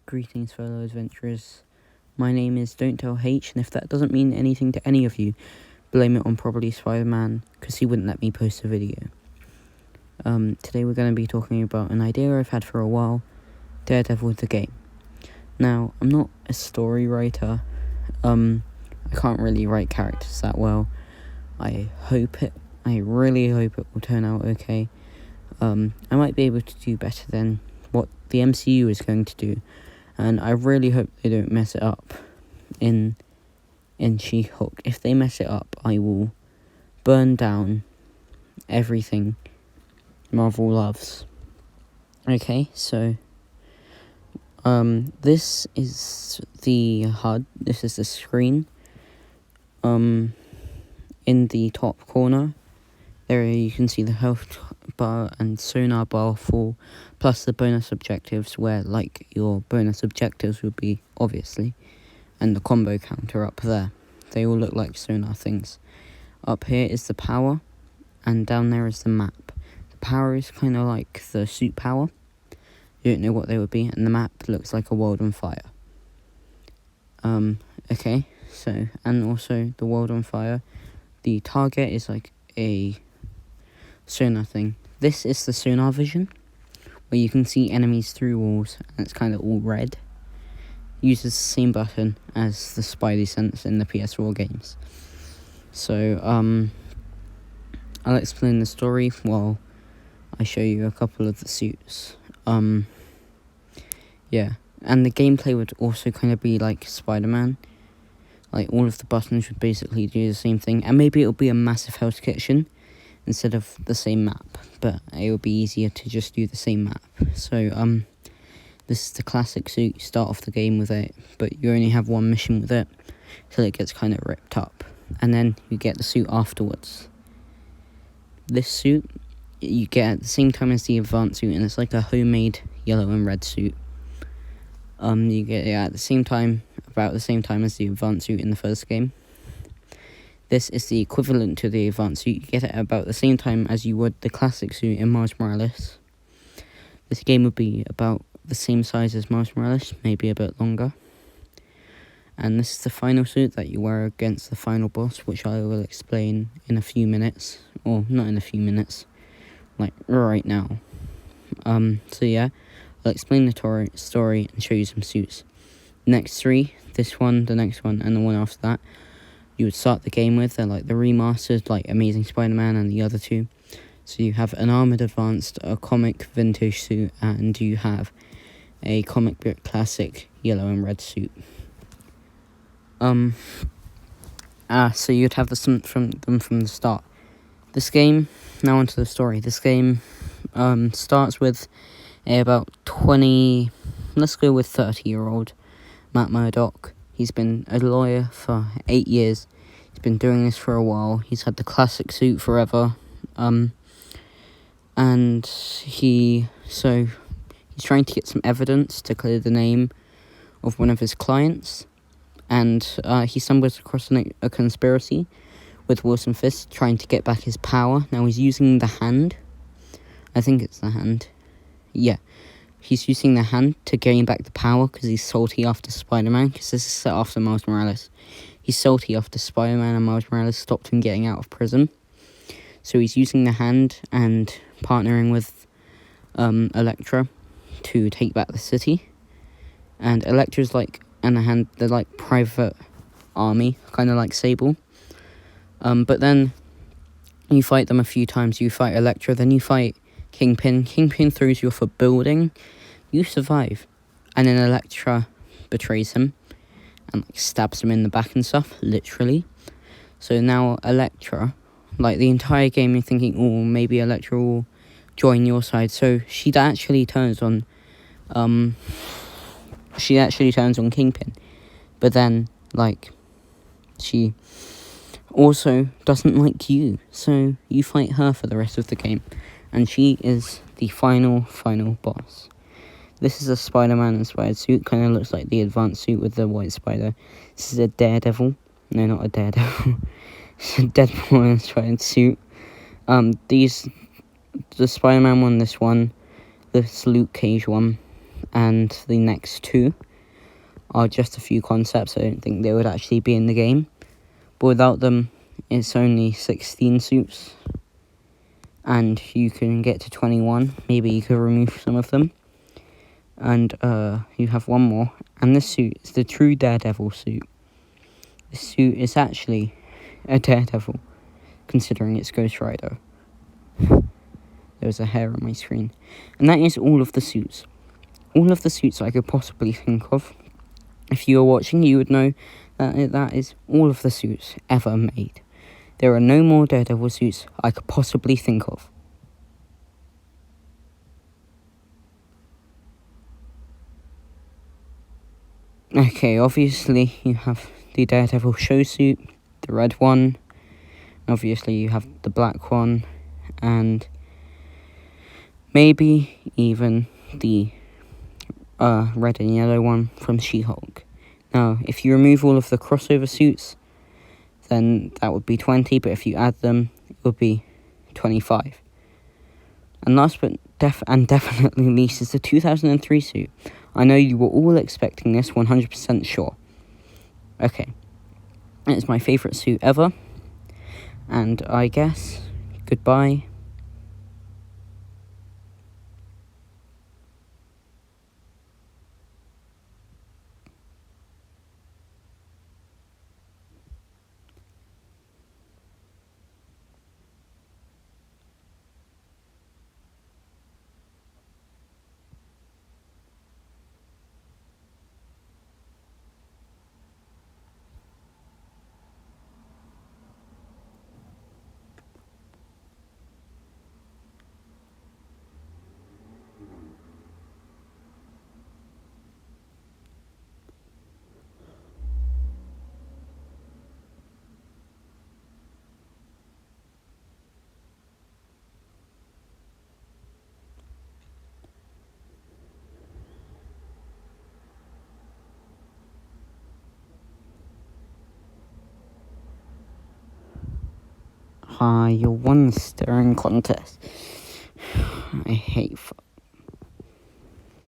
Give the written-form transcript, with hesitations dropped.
Greetings, fellow adventurers. My name is Don't Tell H, and if that doesn't mean anything to any of you, blame it on probably Spider-Man, because he wouldn't let me post a video. Today we're going to be talking about an idea I've had for a while, Daredevil the game. Now, I'm not a story writer. I can't really write characters that well. I really hope it will turn out okay. I might be able to do better than what the MCU is going to do, and I really hope they don't mess it up in She-Hulk. If they mess it up, I will burn down everything Marvel loves. Okay, so this is the HUD. This is the screen. In the top corner, there you can see the health bar and sonar bar full, plus the bonus objectives, where like your bonus objectives would be, obviously, and the combo counter up there. They all look like sonar things. Up here is the power, and down there is the map. The power is kind of like the suit power. You don't know what they would be, and the map looks like a world on fire. Okay, so, and also the world on fire, the target is like a sonar thing. This is the sonar vision, where you can see enemies through walls, and it's kind of all red. Uses the same button as the Spidey sense in the PS4 games. So, I'll explain the story while I show you a couple of the suits. Yeah, and the gameplay would also kind of be like Spider-Man. Like, all of the buttons would basically do the same thing, and maybe it'll be a massive Hell's Kitchen instead of the same map, but it will be easier to just do the same map. So, this is the classic suit. You start off the game with it, but you only have one mission with it, till it gets kind of ripped up, and then you get the suit afterwards. This suit, you get at the same time as the advanced suit, and it's like a homemade yellow and red suit. You get it at the same time, about the same time as the advanced suit in the first game. This is the equivalent to the advanced suit. You get it at about the same time as you would the classic suit in Miles Morales. This game would be about the same size as Miles Morales, maybe a bit longer. And this is the final suit that you wear against the final boss, which I will explain in a few minutes. Or, not in a few minutes, like right now. So yeah, I'll explain the story and show you some suits. Next three, this one, the next one, and the one after that, you would start the game with. They're like the remastered, like Amazing Spider-Man and the other two. So you have an armoured advanced, a comic vintage suit, and you have a comic book classic yellow and red suit. So you'd have them from the start. This game, now onto the story. This game starts with about 20, let's go with 30-year-old Matt Murdock. He's been a lawyer for 8 years. He's been doing this for a while. He's had the classic suit forever. And he's trying to get some evidence to clear the name of one of his clients. And he stumbles across a conspiracy with Wilson Fisk trying to get back his power. Now he's using the hand. I think it's the hand. Yeah. He's using the hand to gain back the power because he's salty after Spider-Man, because this is set after Miles Morales. He's salty after Spider-Man and Miles Morales stopped him getting out of prison. So he's using the hand and partnering with Elektra to take back the city. And Elektra's like, and the hand, they're like private army, kind of like Sable. But then you fight them a few times. You fight Elektra, then you fight Kingpin. Kingpin throws you off a building. You survive. And then Elektra betrays him and like stabs him in the back and stuff, literally. So now Elektra, like the entire game you're thinking, oh, maybe Elektra will join your side. So she actually turns on Kingpin. But then, like, she also doesn't like you. So you fight her for the rest of the game. And she is the final boss. This is a Spider-Man inspired suit. Kind of looks like the advanced suit with the white spider. This is a Daredevil. No, not a Daredevil. It's a Deadpool inspired suit. The Spider-Man one, this Luke Cage one, and the next two are just a few concepts. I don't think they would actually be in the game. But without them, it's only 16 suits. And you can get to 21. Maybe you could remove some of them. And you have one more. And this suit is the true Daredevil suit. This suit is actually a Daredevil, considering it's Ghost Rider. There's a hair on my screen. And that is all of the suits. All of the suits I could possibly think of. If you were watching, you would know that that is all of the suits ever made. There are no more Daredevil suits I could possibly think of. Okay, obviously you have the Daredevil show suit, the red one. Obviously you have the black one, and maybe even the red and yellow one from She-Hulk. Now, if you remove all of the crossover suits, then that would be 20, but if you add them, it would be 25. And last but definitely least is the 2003 suit. I know you were all expecting this, 100% sure. Okay, it's my favourite suit ever, and I guess goodbye. Hi, you won the staring contest. I hate